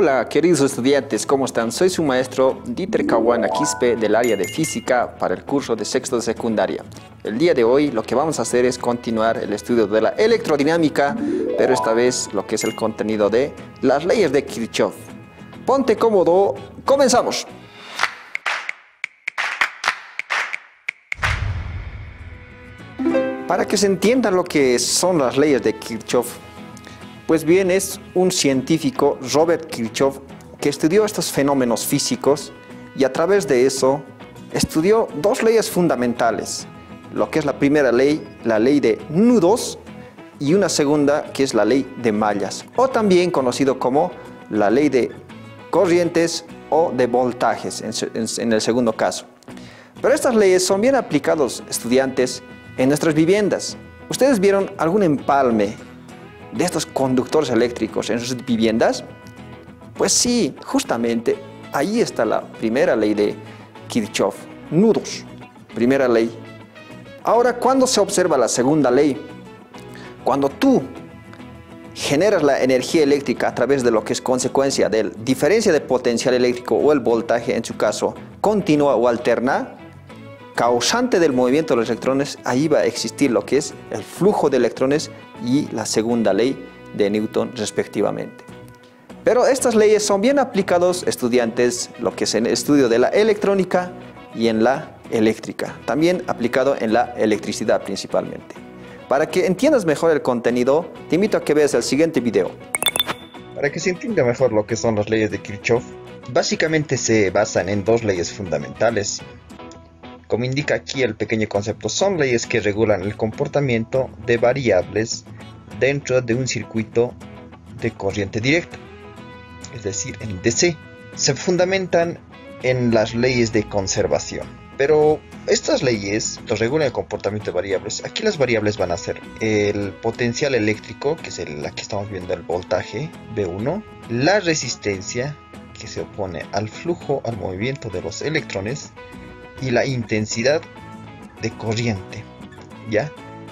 Hola queridos estudiantes, ¿cómo están? Soy su maestro Dieter Caguana Quispe del área de física para el curso de sexto de secundaria. El día de hoy lo que vamos a hacer es continuar el estudio de la electrodinámica, pero esta vez lo que es el contenido de las leyes de Kirchhoff. Ponte cómodo, comenzamos. Para que se entienda lo que son las leyes de Kirchhoff, pues bien, es un científico, Robert Kirchhoff, que estudió estos fenómenos físicos y a través de eso estudió dos leyes fundamentales. Lo que es la primera ley, la ley de nudos, y una segunda que es la ley de mallas, o también conocido como la ley de corrientes o de voltajes en el segundo caso. Pero estas leyes son bien aplicadas, estudiantes, en nuestras viviendas. ¿Ustedes vieron algún empalme de estos conductores eléctricos en sus viviendas? Pues sí, justamente ahí está la primera ley de Kirchhoff, nudos, primera ley. Ahora, ¿cuándo se observa la segunda ley? Cuando tú generas la energía eléctrica a través de lo que es consecuencia de diferencia de potencial eléctrico o el voltaje, en su caso, continua o alterna, causante del movimiento de los electrones, ahí va a existir lo que es el flujo de electrones y la segunda ley de Newton respectivamente. Pero estas leyes son bien aplicadas, estudiantes, lo que es en el estudio de la electrónica y en la eléctrica, también aplicado en la electricidad principalmente. Para que entiendas mejor el contenido, te invito a que veas el siguiente video. Para que se entienda mejor lo que son las leyes de Kirchhoff, básicamente se basan en dos leyes fundamentales. Como indica aquí el pequeño concepto, son leyes que regulan el comportamiento de variables dentro de un circuito de corriente directa, es decir, en DC. Se fundamentan en las leyes de conservación. Pero estas leyes regulan el comportamiento de variables. Aquí las variables van a ser el potencial eléctrico, que es la que estamos viendo, el voltaje V1, la resistencia, que se opone al flujo, al movimiento de los electrones, y la intensidad de corriente, ya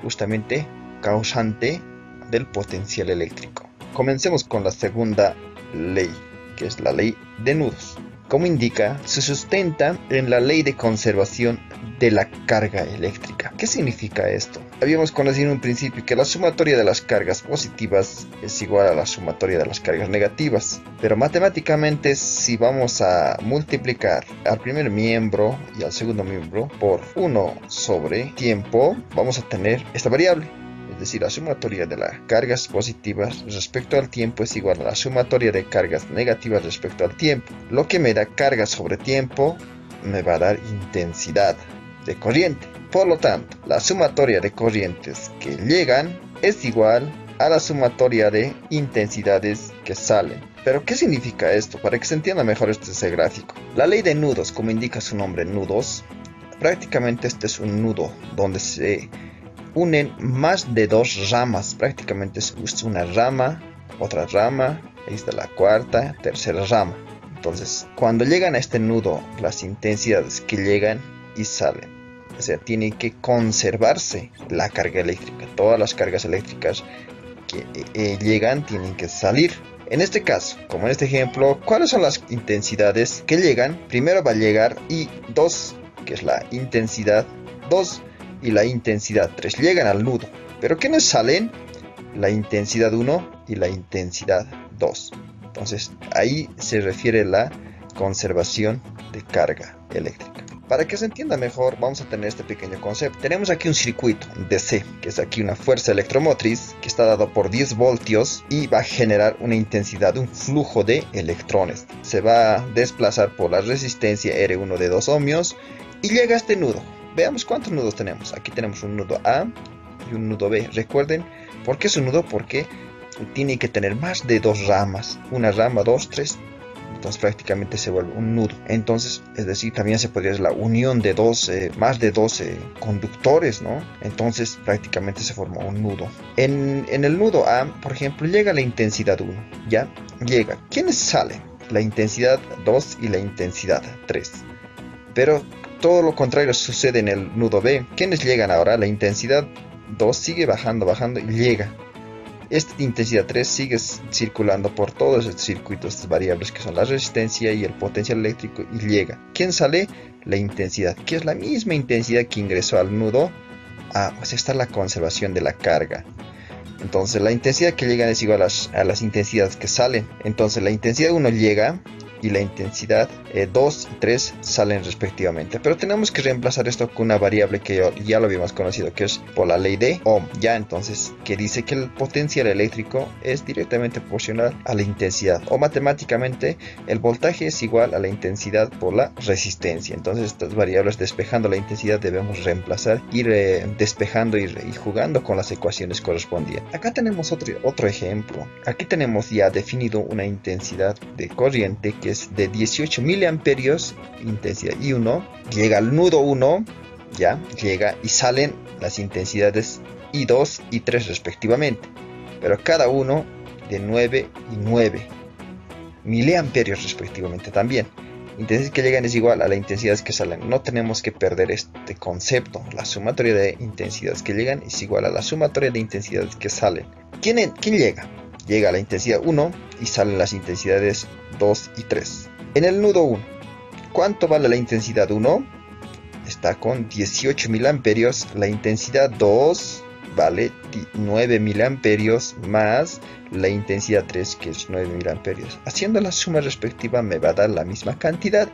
justamente causante del potencial eléctrico. Comencemos con la segunda ley, que es la ley de nudos. Como indica, se sustenta en la ley de conservación de la carga eléctrica. ¿Qué significa esto? Habíamos conocido en un principio que la sumatoria de las cargas positivas es igual a la sumatoria de las cargas negativas. Pero matemáticamente, si vamos a multiplicar al primer miembro y al segundo miembro por 1 sobre tiempo, vamos a tener esta variable. Es decir, la sumatoria de las cargas positivas respecto al tiempo es igual a la sumatoria de cargas negativas respecto al tiempo. Lo que me da carga sobre tiempo me va a dar intensidad de corriente. Por lo tanto, la sumatoria de corrientes que llegan es igual a la sumatoria de intensidades que salen. ¿Pero qué significa esto? Para que se entienda mejor este gráfico. La ley de nudos, como indica su nombre, nudos, prácticamente este es un nudo donde se unen más de dos ramas. Prácticamente es una rama, otra rama, ahí está la cuarta, tercera rama. Entonces, cuando llegan a este nudo, las intensidades que llegan y salen, o sea, tiene que conservarse la carga eléctrica. Todas las cargas eléctricas que llegan tienen que salir. En este caso, como en este ejemplo, ¿cuáles son las intensidades que llegan? Primero va a llegar I2, que es la intensidad 2, y la intensidad 3 llegan al nudo. ¿Pero quiénes salen? La intensidad 1 y la intensidad 2. Entonces ahí se refiere la conservación de carga eléctrica. Para que se entienda mejor, vamos a tener este pequeño concepto. Tenemos aquí un circuito DC, que es aquí una fuerza electromotriz que está dado por 10 voltios y va a generar una intensidad, un flujo de electrones. Se va a desplazar por la resistencia R1 de 2 ohmios y llega a este nudo. Veamos cuántos nudos tenemos. Aquí tenemos un nudo A y un nudo B. Recuerden, ¿por qué es un nudo? Porque tiene que tener más de dos ramas. Una rama, dos, tres. Entonces prácticamente se vuelve un nudo. Entonces, es decir, también se podría decir la unión de más de 12 conductores, ¿no? Entonces prácticamente se forma un nudo. En el nudo A, por ejemplo, llega la intensidad 1. ¿Ya? Llega. ¿Quiénes salen? La intensidad 2 y la intensidad 3. Pero todo lo contrario sucede en el nudo B. ¿Quiénes llegan ahora? La intensidad 2 sigue bajando y llega. esta intensidad 3 sigue circulando por todos estos circuitos, estas variables que son la resistencia y el potencial eléctrico, y llega. ¿Quién sale? La intensidad, que es la misma intensidad que ingresó al nudo. Pues está la conservación de la carga. Entonces la intensidad que llega es igual a las intensidades que salen. Entonces la intensidad 1 llega y la intensidad 2 y 3 salen respectivamente. Pero tenemos que reemplazar esto con una variable que ya lo habíamos conocido, que es por la ley de Ohm. Ya entonces, que dice que el potencial eléctrico es directamente proporcional a la intensidad. O matemáticamente, el voltaje es igual a la intensidad por la resistencia. Entonces estas variables, despejando la intensidad, debemos reemplazar, ir despejando y jugando con las ecuaciones correspondientes. Acá tenemos otro ejemplo. Aquí tenemos ya definido una intensidad de corriente que es de 18 miliamperios, intensidad I1, llega al nudo 1, ya, llega y salen las intensidades I2 y 3 respectivamente, pero cada uno de 9 y 9 miliamperios respectivamente también. Intensidad que llegan es igual a la intensidad que salen. No tenemos que perder este concepto. La sumatoria de intensidades que llegan es igual a la sumatoria de intensidades que salen. ¿Quién llega? Llega a la intensidad 1 y salen las intensidades 2 y 3. En el nudo 1, ¿cuánto vale la intensidad 1? Está con 18 miliamperios. La intensidad 2 vale 9 miliamperios más la intensidad 3, que es 9 miliamperios. Haciendo la suma respectiva me va a dar la misma cantidad,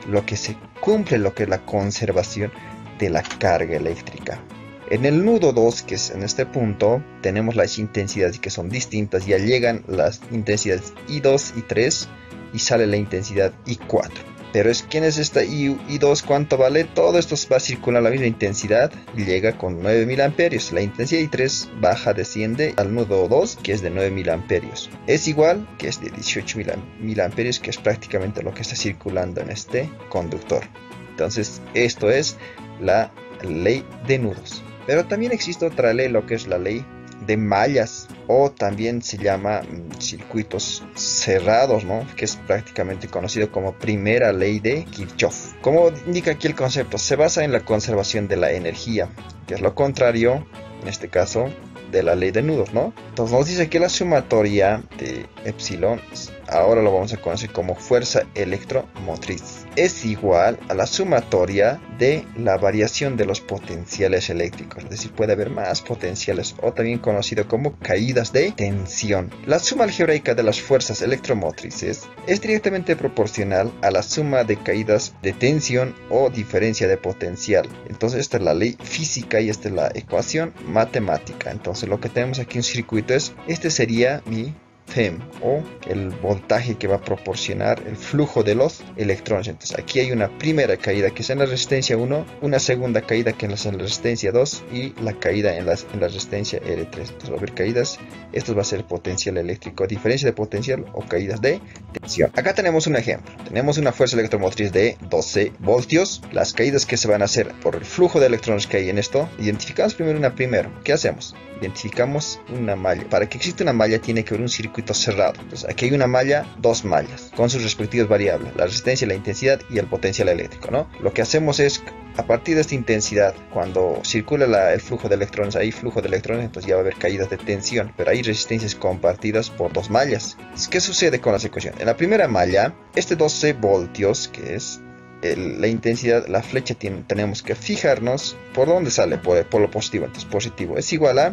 lo que se cumple lo que es la conservación de la carga eléctrica. En el nudo 2, que es en este punto, tenemos las intensidades que son distintas. Ya llegan las intensidades I2 y 3 y sale la intensidad I4. Pero ¿quién es esta I2? ¿Cuánto vale? Todo esto va a circular la misma intensidad y llega con 9 miliamperios. La intensidad I3 baja, desciende al nudo 2, que es de 9 miliamperios. Es igual, que es de 18 miliamperios, que es prácticamente lo que está circulando en este conductor. Entonces, esto es la ley de nudos. Pero también existe otra ley, lo que es la ley de mallas, o también se llama circuitos cerrados, ¿no? Que es prácticamente conocido como primera ley de Kirchhoff. Como indica aquí el concepto, se basa en la conservación de la energía, que es lo contrario, en este caso, de la ley de nudos, ¿no? Entonces nos dice que la sumatoria de epsilon, ahora lo vamos a conocer como fuerza electromotriz, es igual a la sumatoria de la variación de los potenciales eléctricos. Es decir, puede haber más potenciales, o también conocido como caídas de tensión. La suma algebraica de las fuerzas electromotrices es directamente proporcional a la suma de caídas de tensión o diferencia de potencial. Entonces esta es la ley física y esta es la ecuación matemática. Entonces lo que tenemos aquí en circuito es, este sería mi FEM, o el voltaje que va a proporcionar el flujo de los electrones. Entonces aquí hay una primera caída que es en la resistencia 1, una segunda caída que es en la resistencia 2 y la caída en la resistencia R3. Entonces va a haber caídas. Esto va a ser potencial eléctrico, diferencia de potencial o caídas de tensión. Acá tenemos un ejemplo. Tenemos una fuerza electromotriz de 12 voltios. Las caídas que se van a hacer por el flujo de electrones que hay en esto. Identificamos primero una primera. ¿Qué hacemos? Identificamos una malla. Para que exista una malla tiene que haber un circuito cerrado. Entonces aquí hay una malla, dos mallas, con sus respectivas variables, la resistencia, la intensidad y el potencial eléctrico, ¿no? Lo que hacemos es, a partir de esta intensidad, cuando circula el flujo de electrones, hay flujo de electrones, entonces ya va a haber caídas de tensión, pero hay resistencias compartidas por dos mallas. ¿Qué sucede con las ecuaciones? En la primera malla, este 12 voltios, que es la intensidad, la flecha tenemos que fijarnos por dónde sale, por lo positivo. Entonces positivo es igual a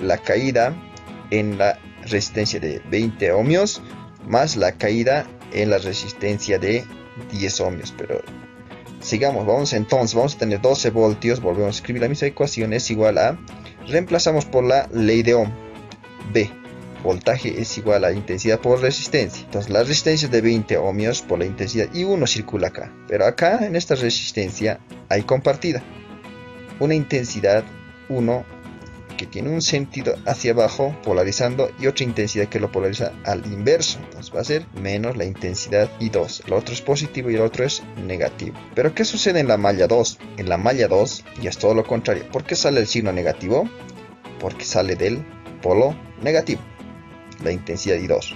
la caída en la resistencia de 20 ohmios más la caída en la resistencia de 10 ohmios. Pero sigamos, vamos a tener 12 voltios, volvemos a escribir la misma ecuación, es igual a, reemplazamos por la ley de Ohm, B, voltaje es igual a intensidad por resistencia. Entonces la resistencia de 20 ohmios por la intensidad I1 circula acá, pero acá en esta resistencia hay compartida una intensidad 1 que tiene un sentido hacia abajo polarizando y otra intensidad que lo polariza al inverso. Entonces va a ser menos la intensidad I2. El otro es positivo y el otro es negativo. Pero ¿qué sucede en la malla 2? En la malla 2 ya es todo lo contrario. ¿Por qué sale el signo negativo? Porque sale del polo negativo, la intensidad I2.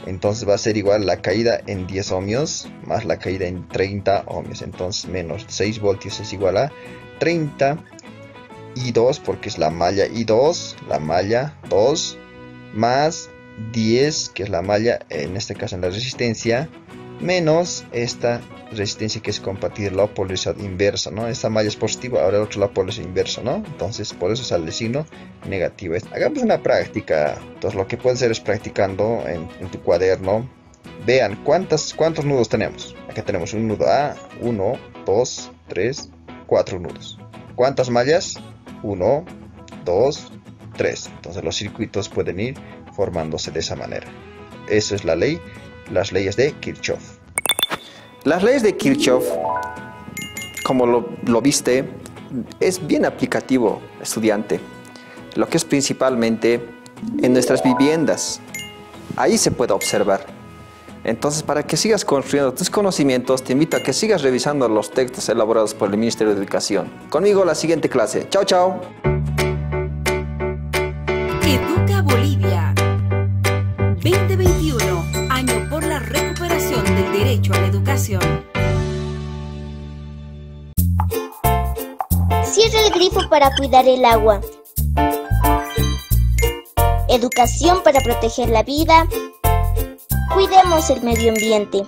Entonces va a ser igual la caída en 10 ohmios más la caída en 30 ohmios. Entonces menos 6 voltios es igual a 30 I2, porque es la malla I2, la malla 2 más 10, que es la malla, en este caso en la resistencia, menos esta resistencia que es compatible la polaridad inversa, ¿no? Esta malla es positiva, ahora el otro la polaridad inversa, ¿no? Entonces por eso sale el signo negativo. Hagamos una práctica. Entonces lo que puedes hacer es practicando en tu cuaderno. Vean cuántos nudos tenemos. Acá tenemos un nudo A, 1, 2, 3, 4 nudos. ¿Cuántas mallas? 1, 2, 3. Entonces los circuitos pueden ir formándose de esa manera. Eso es la ley, las leyes de Kirchhoff. Las leyes de Kirchhoff, como lo viste, es bien aplicativo, estudiante. Lo que es principalmente en nuestras viviendas. Ahí se puede observar. Entonces, para que sigas construyendo tus conocimientos, te invito a que sigas revisando los textos elaborados por el Ministerio de Educación. Conmigo la siguiente clase. Chao, chao. Educa Bolivia 2021, año por la recuperación del derecho a la educación. Cierra el grifo para cuidar el agua. Educación para proteger la vida. Cuidemos el medio ambiente.